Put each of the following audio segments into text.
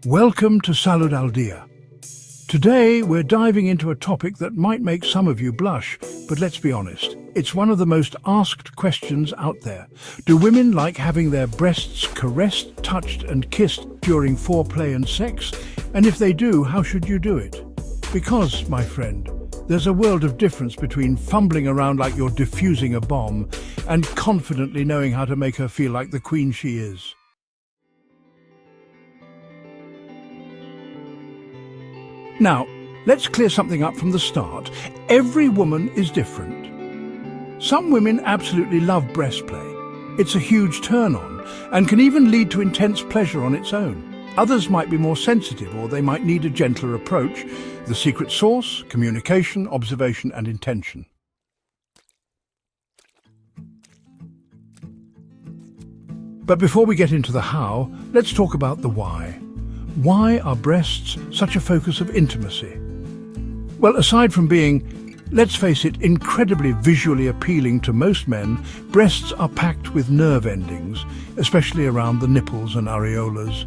Welcome to Salud al Día. Today we're diving into a topic that might make some of you blush, but let's be honest, it's one of the most asked questions out there. Do women like having their breasts caressed, touched and kissed during foreplay and sex? And if they do, how should you do it? Because, my friend, there's a world of difference between fumbling around like you're defusing a bomb and confidently knowing how to make her feel like the queen she is. Now, let's clear something up from the start. Every woman is different. Some women absolutely love breast play. It's a huge turn-on and can even lead to intense pleasure on its own. Others might be more sensitive, or they might need a gentler approach. The secret sauce: communication, observation and intention. But before we get into the how, let's talk about the why. Why are breasts such a focus of intimacy? Well, aside from being, let's face it, incredibly visually appealing to most men, breasts are packed with nerve endings, especially around the nipples and areolas.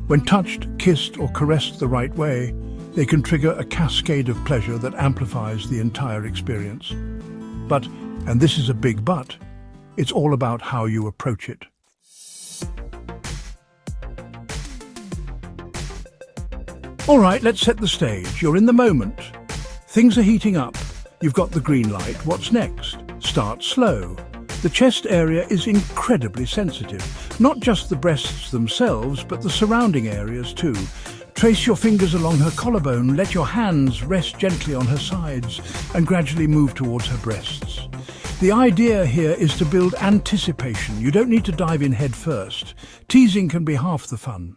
When touched, kissed or caressed the right way, they can trigger a cascade of pleasure that amplifies the entire experience. But, and this is a big but, it's all about how you approach it. All right, let's set the stage. You're in the moment. Things are heating up. You've got the green light. What's next? Start slow. The chest area is incredibly sensitive. Not just the breasts themselves, but the surrounding areas too. Trace your fingers along her collarbone, let your hands rest gently on her sides, and gradually move towards her breasts. The idea here is to build anticipation. You don't need to dive in head first. Teasing can be half the fun.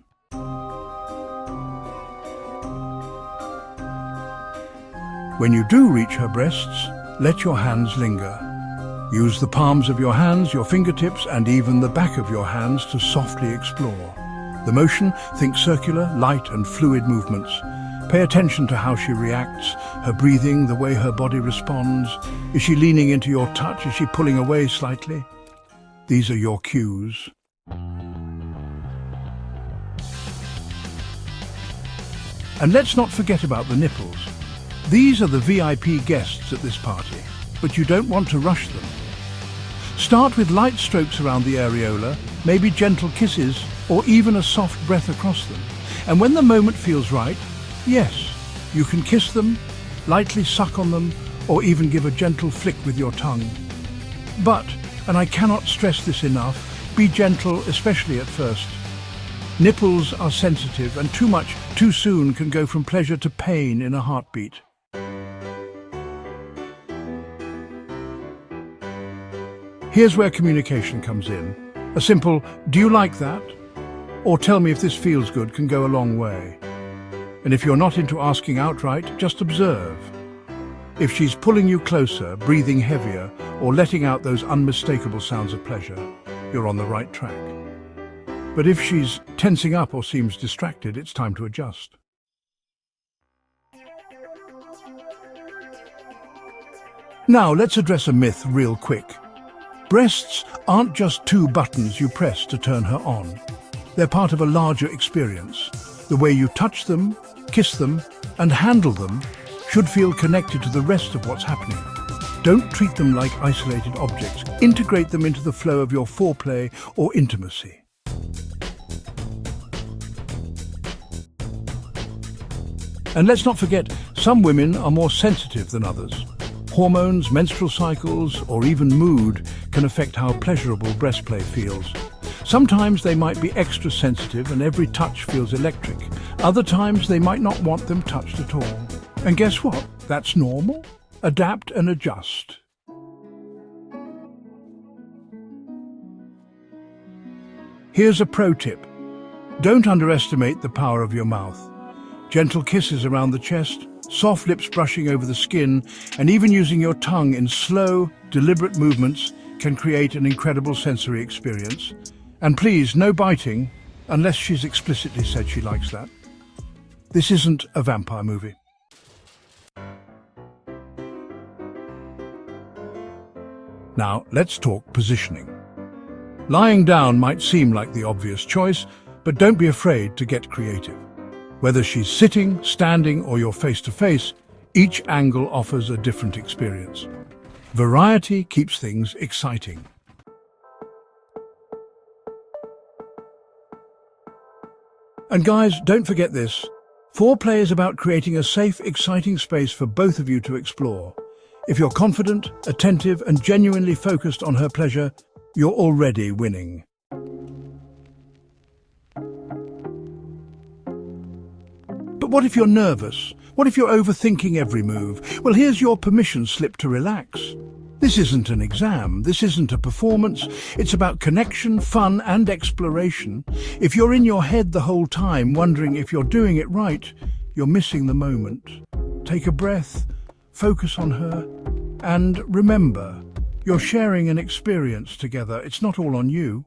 When you do reach her breasts, let your hands linger. Use the palms of your hands, your fingertips, and even the back of your hands to softly explore. The motion, think circular, light and fluid movements. Pay attention to how she reacts, her breathing, the way her body responds. Is she leaning into your touch? Is she pulling away slightly? These are your cues. And let's not forget about the nipples. These are the VIP guests at this party, but you don't want to rush them. Start with light strokes around the areola, maybe gentle kisses, or even a soft breath across them. And when the moment feels right, yes, you can kiss them, lightly suck on them, or even give a gentle flick with your tongue. But, and I cannot stress this enough, be gentle, especially at first. Nipples are sensitive, and too much, too soon can go from pleasure to pain in a heartbeat. Here's where communication comes in. A simple, "Do you like that?" or "Tell me if this feels good" can go a long way. And if you're not into asking outright, just observe. If she's pulling you closer, breathing heavier, or letting out those unmistakable sounds of pleasure, you're on the right track. But if she's tensing up or seems distracted, it's time to adjust. Now let's address a myth real quick. Breasts aren't just two buttons you press to turn her on. They're part of a larger experience. The way you touch them, kiss them, and handle them should feel connected to the rest of what's happening. Don't treat them like isolated objects. Integrate them into the flow of your foreplay or intimacy. And let's not forget, some women are more sensitive than others. Hormones, menstrual cycles, or even mood can affect how pleasurable breast play feels. Sometimes they might be extra sensitive and every touch feels electric. Other times they might not want them touched at all. And guess what? That's normal. Adapt and adjust. Here's a pro tip. Don't underestimate the power of your mouth. Gentle kisses around the chest, soft lips brushing over the skin, and even using your tongue in slow, deliberate movements can create an incredible sensory experience. And please, no biting, unless she's explicitly said she likes that. This isn't a vampire movie. Now, let's talk positioning. Lying down might seem like the obvious choice, but don't be afraid to get creative. Whether she's sitting, standing, or you're face to face, each angle offers a different experience. Variety keeps things exciting. And guys, don't forget this. Foreplay is about creating a safe, exciting space for both of you to explore. If you're confident, attentive, and genuinely focused on her pleasure, you're already winning. But what if you're nervous? What if you're overthinking every move? Well, here's your permission slip to relax. This isn't an exam, this isn't a performance, it's about connection, fun and exploration. If you're in your head the whole time wondering if you're doing it right, you're missing the moment. Take a breath, focus on her, and remember, you're sharing an experience together, it's not all on you.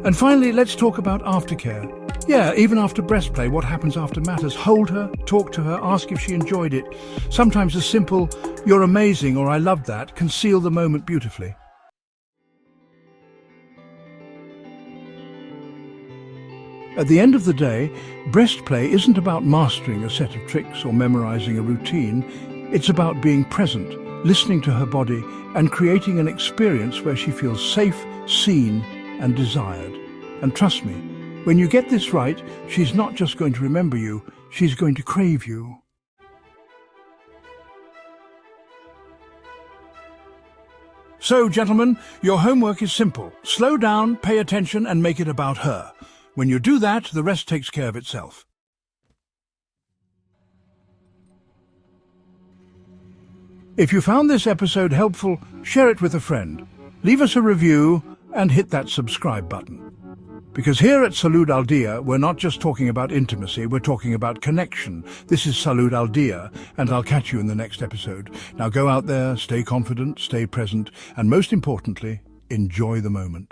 And finally, let's talk about aftercare. Yeah, even after breast play, what happens after matters. Hold her, talk to her, ask if she enjoyed it. Sometimes a simple, "You're amazing" or "I loved that" can seal the moment beautifully. At the end of the day, breast play isn't about mastering a set of tricks or memorizing a routine. It's about being present, listening to her body, and creating an experience where she feels safe, seen, and desired. And trust me, when you get this right, she's not just going to remember you, she's going to crave you. So, gentlemen, your homework is simple. Slow down, pay attention, and make it about her. When you do that, the rest takes care of itself. If you found this episode helpful, share it with a friend. Leave us a review and hit that subscribe button. Because here at Salud al Día, we're not just talking about intimacy, we're talking about connection. This is Salud al Día, and I'll catch you in the next episode. Now go out there, stay confident, stay present, and most importantly, enjoy the moment.